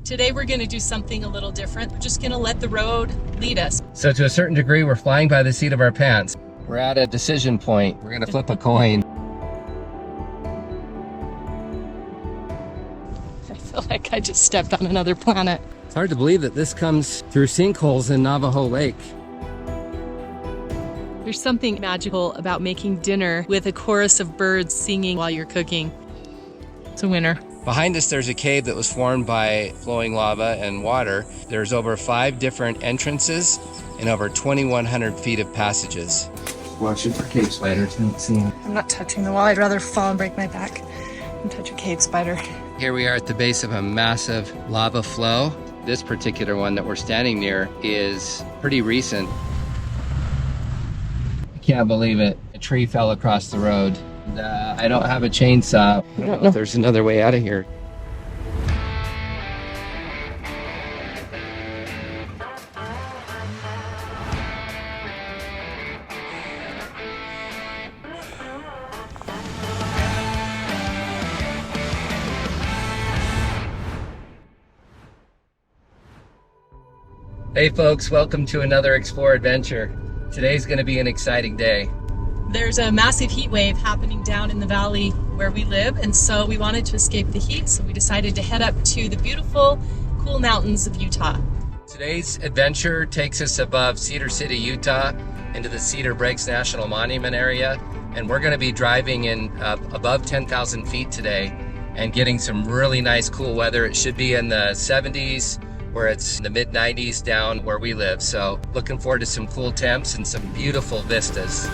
Today we're going to do something a little different. We're just going to let the road lead us. So to a certain degree, we're flying by the seat of our pants. We're at a decision point. We're going to flip a coin. I feel like I just stepped on another planet. It's hard to believe that this comes through sinkholes in Navajo Lake. There's something magical about making dinner with a chorus of birds singing while you're cooking. It's a winner. Behind us, there's a cave that was formed by flowing lava and water. There's over 5 different entrances and over 2,100 feet of passages. Watching for cave spiders, don't see them. I'm not touching the wall. I'd rather fall and break my back than touch a cave spider. Here we are at the base of a massive lava flow. This particular one that we're standing near is pretty recent. I can't believe it. A tree fell across the road. I don't have a chainsaw. I don't know if there's another way out of here. Hey folks, welcome to another Explore Adventure. Today's going to be an exciting day. There's a massive heat wave happening down in the valley where we live, and so we wanted to escape the heat, so we decided to head up to the beautiful, cool mountains of Utah. Today's adventure takes us above Cedar City, Utah, into the Cedar Breaks National Monument area, and we're going to be driving in above 10,000 feet today and getting some really nice cool weather. It should be in the 70s, where it's in the mid 90s down where we live. So looking forward to some cool temps and some beautiful vistas.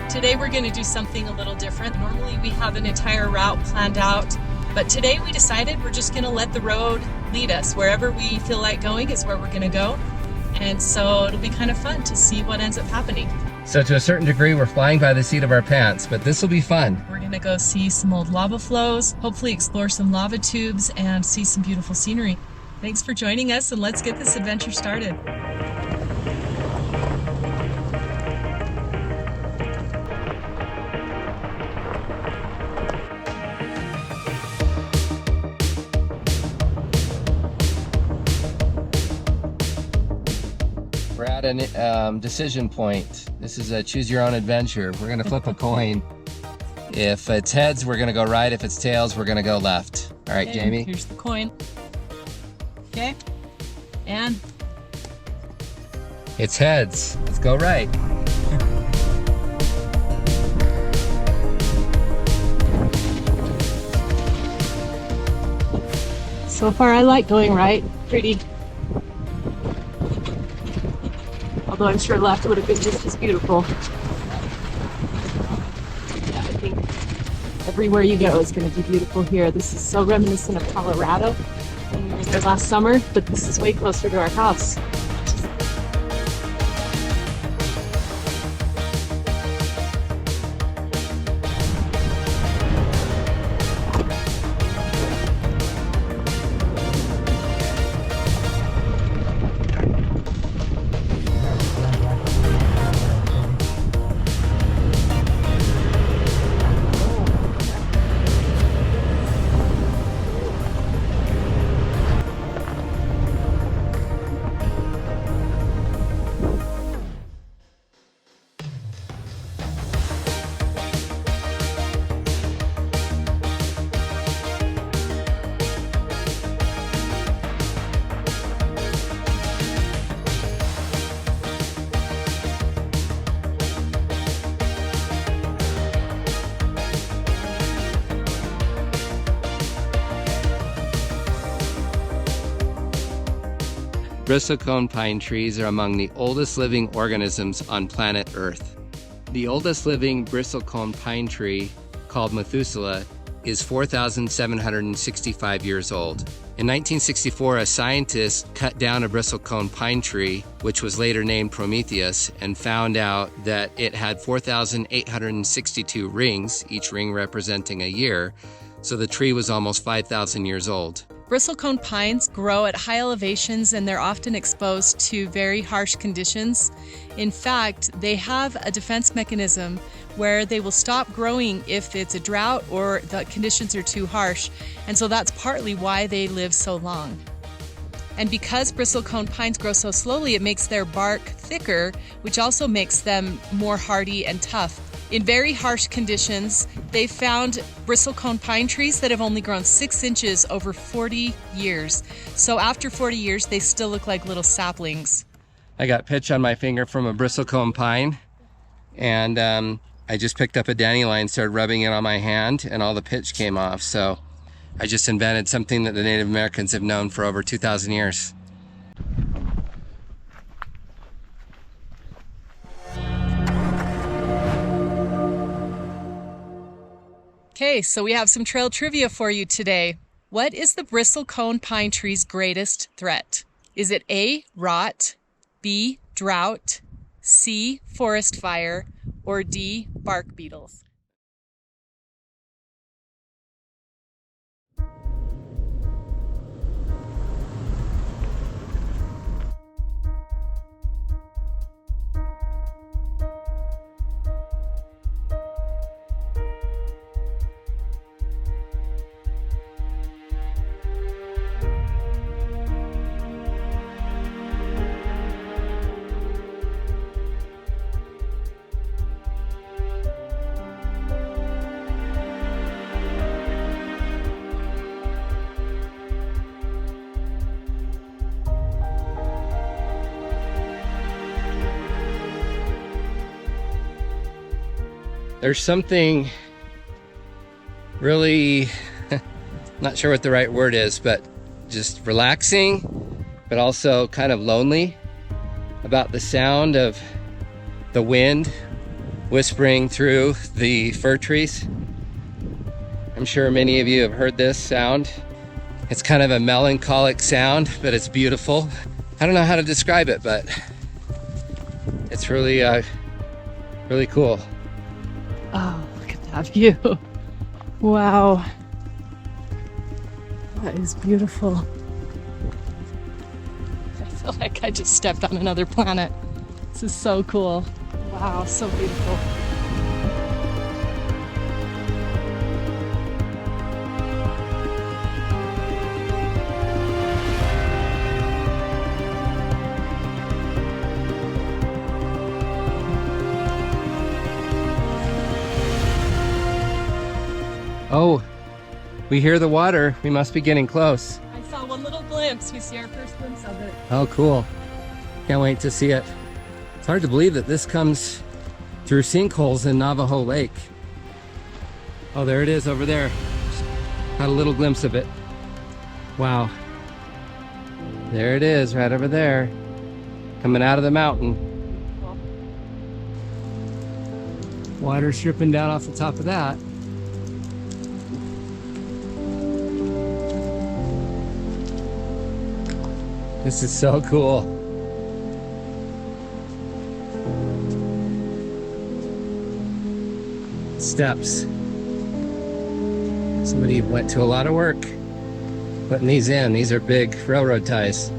Today we're going to do something a little different. Normally we have an entire route planned out, but today we decided we're just going to let the road lead us. Wherever we feel like going is where we're going to go. And so it'll be kind of fun to see what ends up happening. So to a certain degree, we're flying by the seat of our pants, but this will be fun. We're going to go see some old lava flows, hopefully explore some lava tubes, and see some beautiful scenery. Thanks for joining us, and let's get this adventure started. We're at a decision point. This is a choose your own adventure. We're gonna flip a coin. If it's heads, we're gonna go right. If it's tails, we're gonna go left. All right, Okay, Jamie? Here's the coin. Okay, and It's heads. Let's go right. so far I like going right. Pretty. Although I'm sure left would have been just as beautiful. Yeah, I think everywhere you go is going to be beautiful here. This is so reminiscent of Colorado. We were there last summer, but this is way closer to our house. Bristlecone pine trees are among the oldest living organisms on planet Earth. The oldest living bristlecone pine tree, called Methuselah, is 4,765 years old. In 1964, a scientist cut down a bristlecone pine tree, which was later named Prometheus, and found out that it had 4,862 rings, each ring representing a year, so the tree was almost 5,000 years old. Bristlecone pines grow at high elevations and they're often exposed to very harsh conditions. In fact, they have a defense mechanism where they will stop growing if it's a drought or the conditions are too harsh. And so that's partly why they live so long. And because bristlecone pines grow so slowly, it makes their bark thicker, which also makes them more hardy and tough. In very harsh conditions, they found bristlecone pine trees that have only grown 6 inches over 40 years. So after 40 years, they still look like little saplings. I got pitch on my finger from a bristlecone pine, and I just picked up a dandelion, started rubbing it on my hand, and all the pitch came off. So I just invented something that the Native Americans have known for over 2,000 years. Okay, so we have some trail trivia for you today. What is the bristlecone pine tree's greatest threat? Is it A, rot, B, drought, C, forest fire, or D, bark beetles? There's something really, not sure what the right word is, but just relaxing, but also kind of lonely about the sound of the wind whispering through the fir trees. I'm sure many of you have heard this sound. It's kind of a melancholic sound, but it's beautiful. I don't know how to describe it, but it's really, really cool. Oh, look at that view. Wow. That is beautiful. I feel like I just stepped on another planet. This is so cool. Wow, so beautiful. Oh, we hear the water. We must be getting close. I saw one little glimpse. We see our first glimpse of it. Oh, cool. Can't wait to see it. It's hard to believe that this comes through sinkholes in Navajo Lake. Oh, there it is over there. Got a little glimpse of it. Wow. There it is, right over there. Coming out of the mountain. Water dripping down off the top of that. This is so cool. Steps. Somebody went to a lot of work putting these in. These are big railroad ties.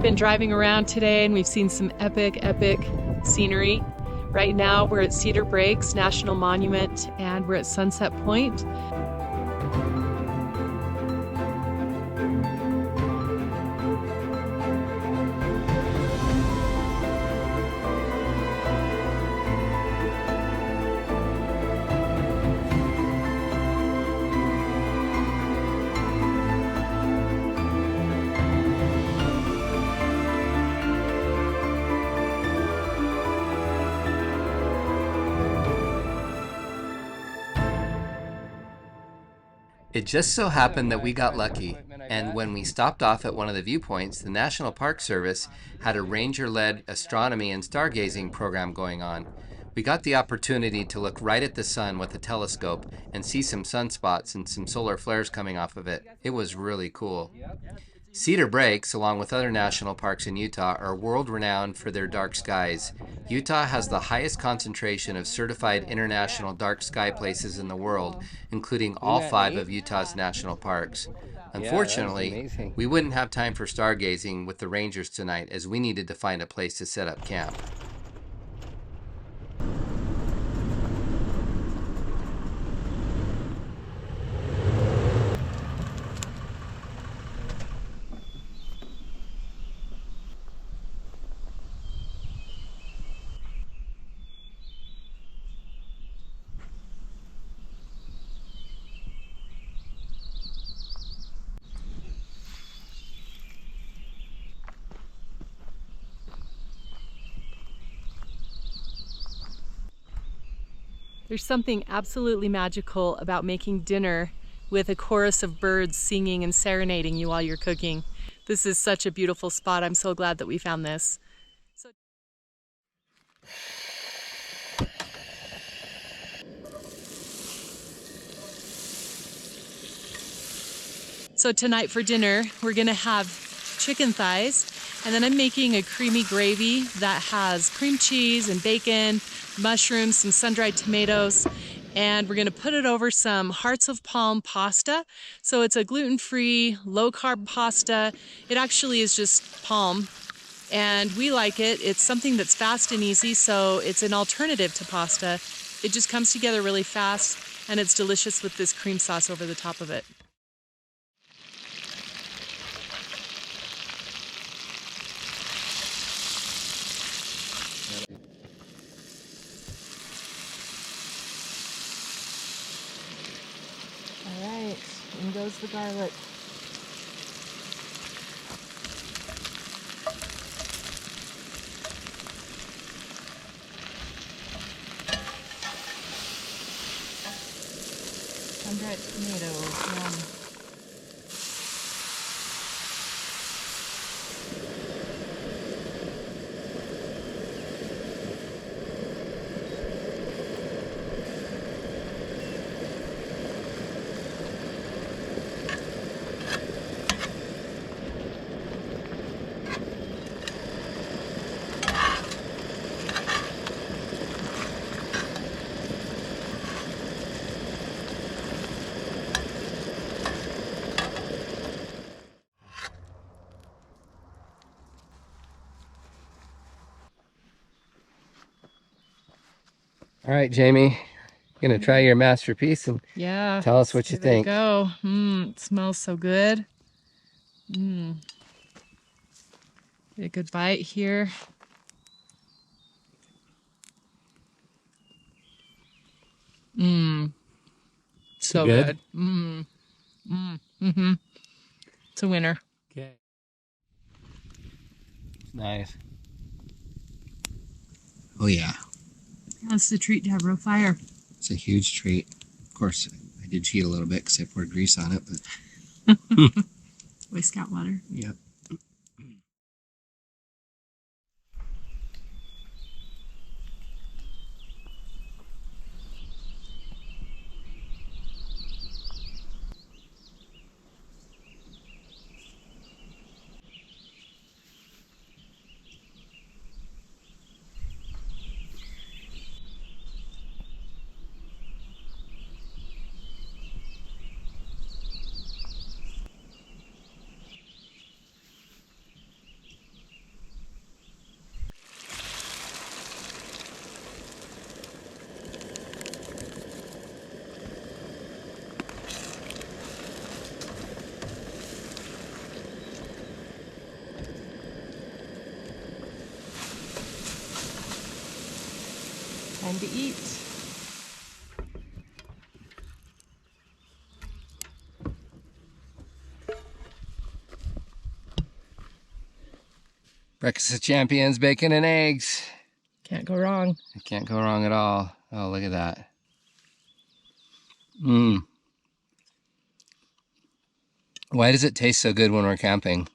been driving around today and we've seen some epic scenery. Right now we're at Cedar Breaks National Monument and we're at Sunset Point. It just so happened that we got lucky, and when we stopped off at one of the viewpoints, the National Park Service had a ranger-led astronomy and stargazing program going on. We got the opportunity to look right at the sun with a telescope and see some sunspots and some solar flares coming off of it. It was really cool. Cedar Breaks, along with other national parks in Utah, are world-renowned for their dark skies. Utah has the highest concentration of certified international dark sky places in the world, including all 5 of Utah's national parks. Unfortunately, we wouldn't have time for stargazing with the rangers tonight as we needed to find a place to set up camp. There's something absolutely magical about making dinner with a chorus of birds singing and serenading you while you're cooking. This is such a beautiful spot. I'm so glad that we found this. So tonight for dinner, we're gonna have chicken thighs, and then I'm making a creamy gravy that has cream cheese and bacon, mushrooms, some sun-dried tomatoes, and we're gonna put it over some hearts of palm pasta. So it's a gluten-free, low-carb pasta. It actually is just palm, and we like it. It's something that's fast and easy, so it's an alternative to pasta. It just comes together really fast, and it's delicious with this cream sauce over the top of it. All right, in goes the garlic. Sun-dried tomatoes, yum. All right, Jamie, you're gonna try your masterpiece and Yeah. tell us what you think. There you go. It smells so good. Get a good bite here. So good. It's a winner. Okay. Nice. Oh yeah. It's a treat to have real fire. It's a huge treat. Of course, I did cheat a little bit because I poured grease on it, but Boy Scout water. yep. Time to eat. Breakfast of champions, bacon and eggs. Can't go wrong. It can't go wrong at all. Oh, look at that. Mmm. Why does it taste so good when we're camping?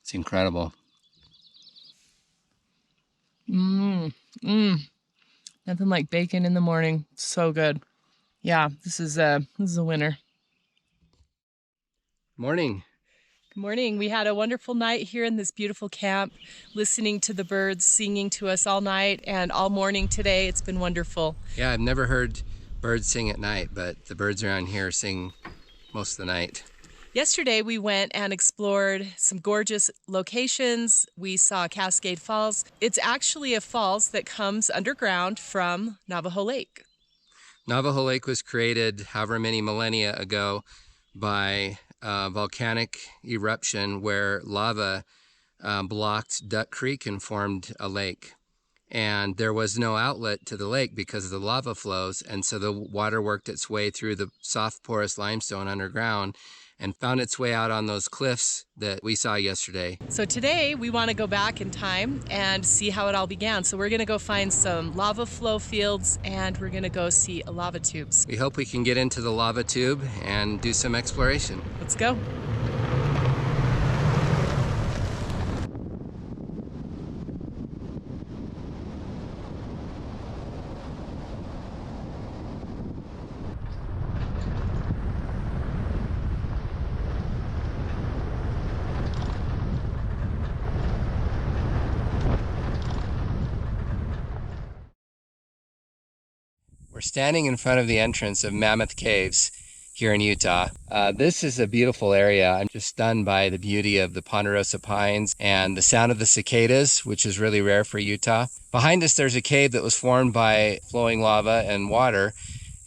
It's incredible. Mmm. Mmm. Nothing like bacon in the morning. So good. Yeah, this is a winner. Morning. Good morning. We had a wonderful night here in this beautiful camp, listening to the birds singing to us all night and all morning today. It's been wonderful. Yeah, I've never heard birds sing at night, but the birds around here sing most of the night. Yesterday we went and explored some gorgeous locations. We saw Cascade Falls. It's actually a falls that comes underground from Navajo Lake. Navajo Lake was created however many millennia ago by a volcanic eruption where lava blocked Duck Creek and formed a lake. And there was no outlet to the lake because of the lava flows, and so the water worked its way through the soft porous limestone underground and found its way out on those cliffs that we saw yesterday. So today we want to go back in time and see how it all began. So we're going to go find some lava flow fields and we're going to go see lava tubes. We hope we can get into the lava tube and do some exploration. Let's go. We're standing in front of the entrance of Mammoth Caves here in Utah. This is a beautiful area. I'm just stunned by the beauty of the ponderosa pines and the sound of the cicadas, which is really rare for Utah. Behind us, there's a cave that was formed by flowing lava and water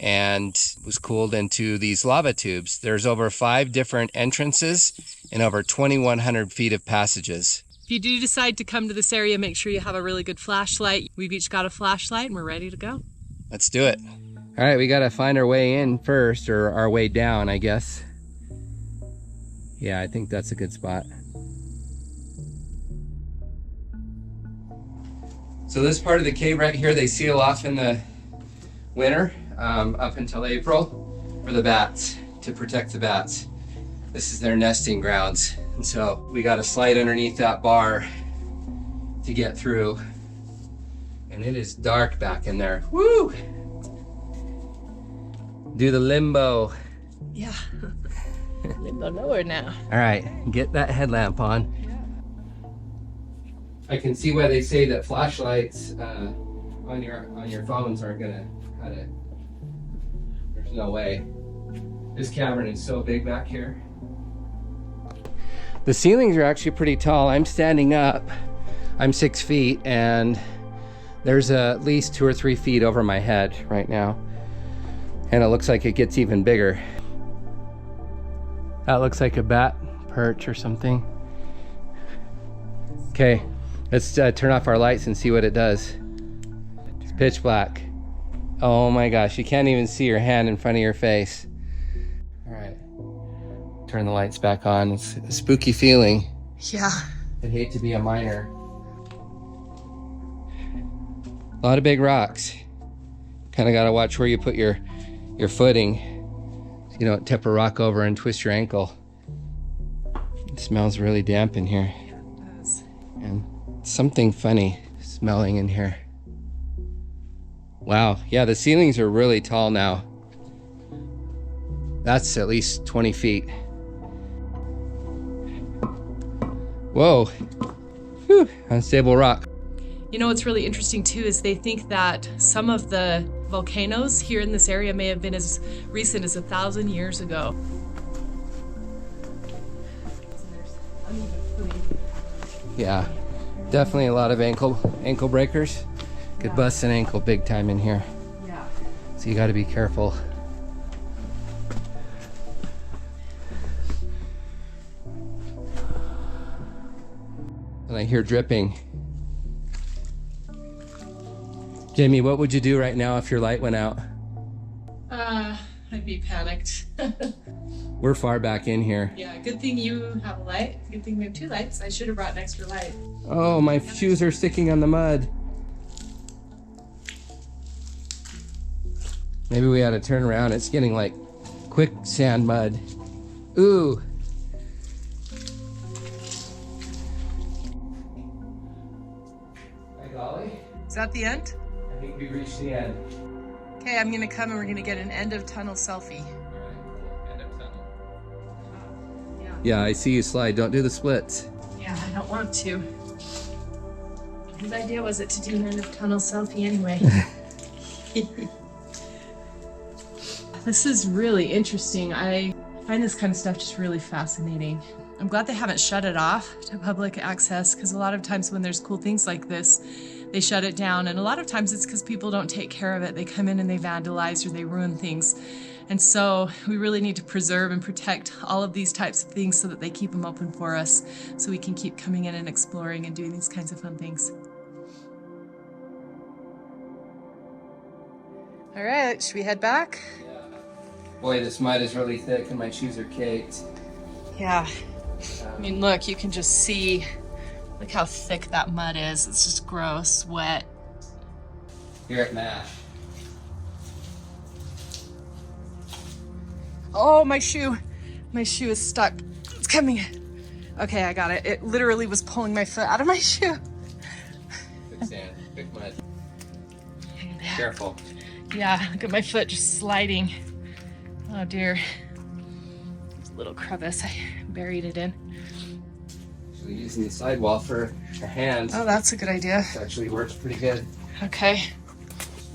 and was cooled into these lava tubes. There's over 5 different entrances and over 2,100 feet of passages. If you do decide to come to this area, make sure you have a really good flashlight. We've each got a flashlight and we're ready to go. Let's do it. All right, we gotta find our way in first, or our way down, I guess. Yeah, I think that's a good spot. So this part of the cave right here, they seal off in the winter, up until April, for the bats, to protect the bats. This is their nesting grounds. And so we gotta slide underneath that bar to get through. And it is dark back in there. Woo! Do the limbo. Yeah. Limbo lower now. All right, get that headlamp on. I can see why they say that flashlights on your phones aren't gonna cut it. There's no way. This cavern is so big back here. The ceilings are actually pretty tall. I'm standing up. I'm 6 feet, and there's at least 2 or 3 feet over my head right now. And it looks like it gets even bigger. That looks like a bat perch or something. Okay, let's turn off our lights and see what it does. It's pitch black. Oh my gosh, you can't even see your hand in front of your face. All right, turn the lights back on. It's a spooky feeling. Yeah. I'd hate to be a miner. A lot of big rocks. Kind of got to watch where you put your footing so you don't tip a rock over and twist your ankle. It smells really damp in here. Yeah, it does. And something funny smelling in here. Wow, yeah, the ceilings are really tall now. That's at least 20 feet. Whoa, whew, unstable rock. You know what's really interesting too is they think that some of the volcanoes here in this area may have been as recent as 1,000 years ago. Yeah, definitely a lot of ankle breakers. Could bust an ankle big time in here. Yeah. So you got to be careful. And I hear dripping. Jamie, what would you do right now if your light went out? I'd be panicked. We're far back in here. Yeah, good thing you have a light. Good thing we have 2 lights. I should have brought an extra light. Oh, my shoes are sticking on the mud. Maybe we ought to turn around. It's getting like quicksand mud. Ooh. Hi, Golly. Is that the end? I think we reached the end. Okay, I'm gonna come and we're gonna get an end of tunnel selfie. Yeah, I see you slide. Don't do the splits. Yeah, I don't want to. His idea was it to do an end of tunnel selfie anyway. This is really interesting. I find this kind of stuff just really fascinating. I'm glad they haven't shut it off to public access, because a lot of times when there's cool things like this, they shut it down. And a lot of times it's because people don't take care of it. They come in and they vandalize or they ruin things. And so we really need to preserve and protect all of these types of things so that they keep them open for us, so we can keep coming in and exploring and doing these kinds of fun things. All right, should we head back? Boy, this mud is really thick and my shoes are caked. Yeah. I mean, look, you can just see, look how thick that mud is. It's just gross, wet. Here at MASH. Oh, my shoe. My shoe is stuck. It's coming. Okay, I got it. It literally was pulling my foot out of my shoe. Big sand, big mud. Careful. Yeah, look at my foot just sliding. Oh dear. There's a little crevice I buried it in. Actually using the sidewall for a hand. Oh, that's a good idea. It actually works pretty good. Okay.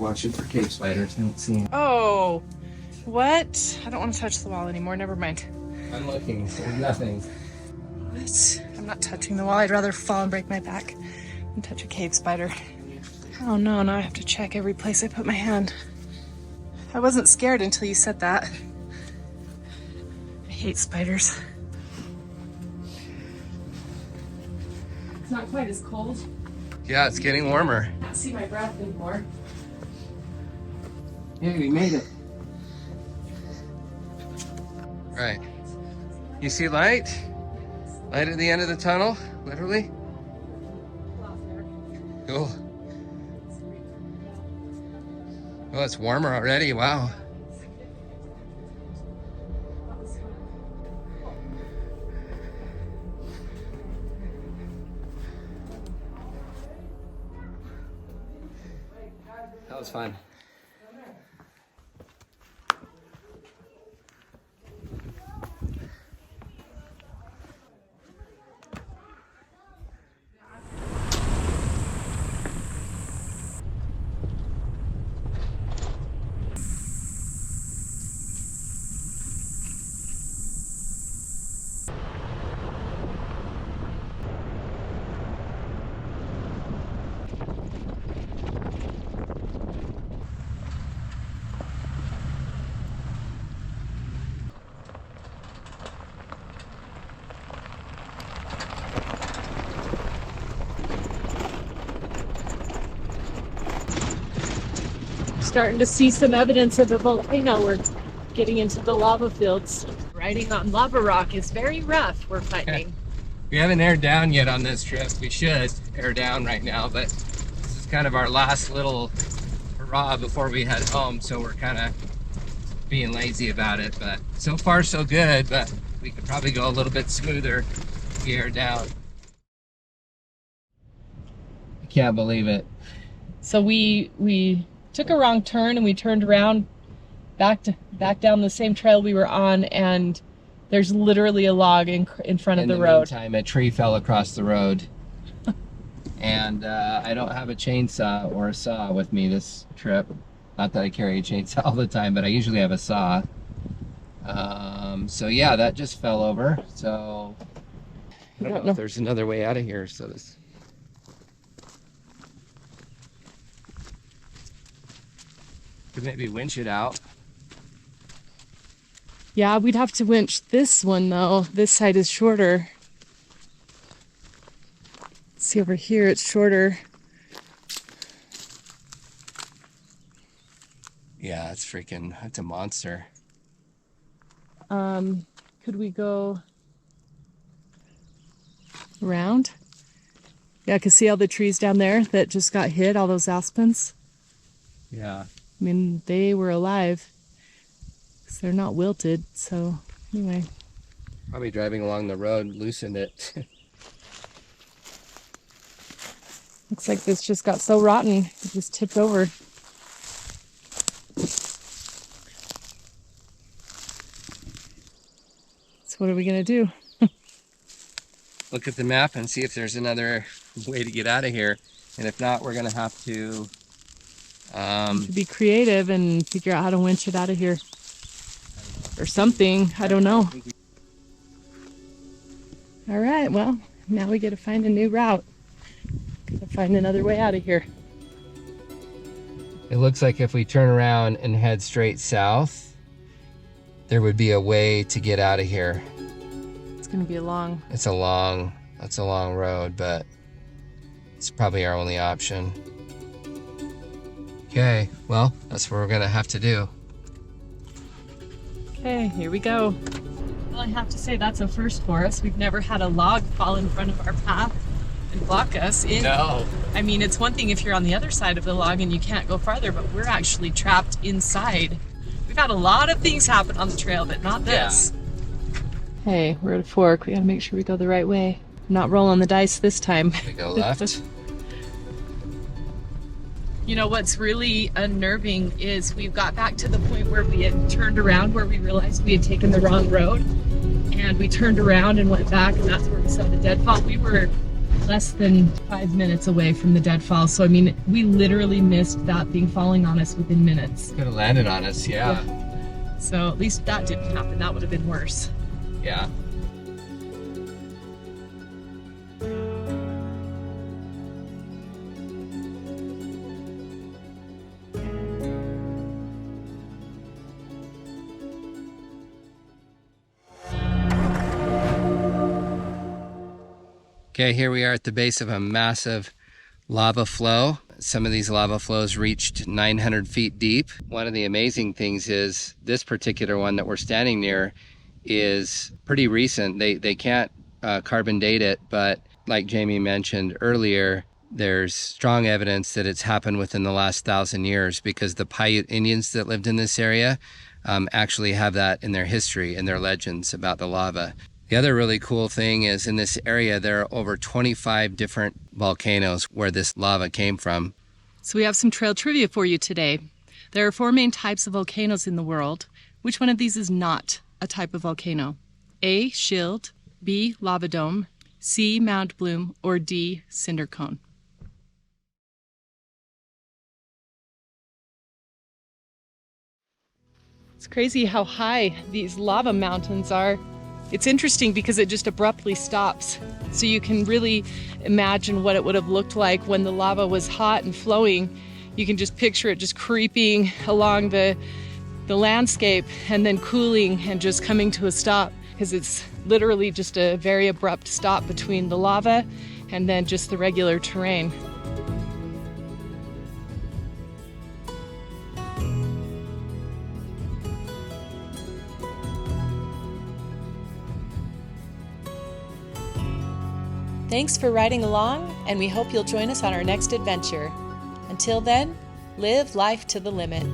Watching for cave spiders. I don't see them. Oh, what? I don't want to touch the wall anymore. Never mind. I'm looking. There's nothing. What? I'm not touching the wall. I'd rather fall and break my back than touch a cave spider. Oh no, now I have to check every place I put my hand. I wasn't scared until you said that. I hate spiders. It's not quite as cold. Yeah, it's getting warmer. I can't see my breath anymore. Yeah, we made it. Right. You see light? Light at the end of the tunnel, literally. Cool. Oh, it's warmer already. Wow. That was fun. Starting to see some evidence of a volcano. We're getting into the lava fields. Riding on lava rock is very rough, we're finding. We haven't aired down yet on this trip. We should air down right now, but this is kind of our last little hurrah before we head home, so we're kind of being lazy about it. But so far so good, but we could probably go a little bit smoother if we air down. I can't believe it. So we took a wrong turn and we turned around back down the same trail we were on, and there's literally a log in front of the road. In the meantime, a tree fell across the road. And I don't have a chainsaw or a saw with me this trip. Not that I carry a chainsaw all the time, but I usually have a saw. So yeah, that just fell over. So I don't know if there's another way out of here. So this. Could maybe winch it out. Yeah, we'd have to winch this one though. This side is shorter. See over here, it's shorter. Yeah, it's a monster. Could we go around? Yeah, I can see all the trees down there that just got hit, all those aspens. Yeah. I mean, they were alive, 'cause they're not wilted, so anyway. Probably driving along the road loosened it. Looks like this just got so rotten, it just tipped over. So what are we gonna do? Look at the map and see if there's another way to get out of here. And if not, we're gonna have to Be creative and figure out how to winch it out of here. Or something, I don't know. All right, well, now we gotta find a new route. Gotta find another way out of here. It looks like if we turn around and head straight south, there would be a way to get out of here. It's gonna be That's a long road, but it's probably our only option. Okay, well, that's what we're gonna have to do. Okay, here we go. Well, I have to say that's a first for us. We've never had a log fall in front of our path and block us in. No. I mean, it's one thing if you're on the other side of the log and you can't go farther, but we're actually trapped inside. We've had a lot of things happen on the trail, but not this. Yeah. Hey, we're at a fork. We gotta make sure we go the right way. Not rolling the dice this time. We go left. You know, what's really unnerving is we've got back to the point where we had turned around, where we realized we had taken the wrong road. And we turned around and went back, and that's where we saw the deadfall. We were less than 5 minutes away from the deadfall. So, I mean, we literally missed that thing falling on us within minutes. Could have landed on us, yeah. So at least that didn't happen. That would have been worse. Yeah. Okay, here we are at the base of a massive lava flow. Some of these lava flows reached 900 feet deep. One of the amazing things is this particular one that we're standing near is pretty recent. They can't carbon date it, but like Jamie mentioned earlier, there's strong evidence that it's happened within the last 1,000 years because the Paiute Indians that lived in this area actually have that in their history and their legends about the lava. The other really cool thing is in this area, there are over 25 different volcanoes where this lava came from. So we have some trail trivia for you today. There are 4 main types of volcanoes in the world. Which one of these is not a type of volcano? A, shield, B, lava dome, C, mound bloom, or D, cinder cone. It's crazy how high these lava mountains are. It's interesting because it just abruptly stops. So you can really imagine what it would have looked like when the lava was hot and flowing. You can just picture it just creeping along the landscape and then cooling and just coming to a stop, because it's literally just a very abrupt stop between the lava and then just the regular terrain. Thanks for riding along, and we hope you'll join us on our next adventure. Until then, live life to the limit.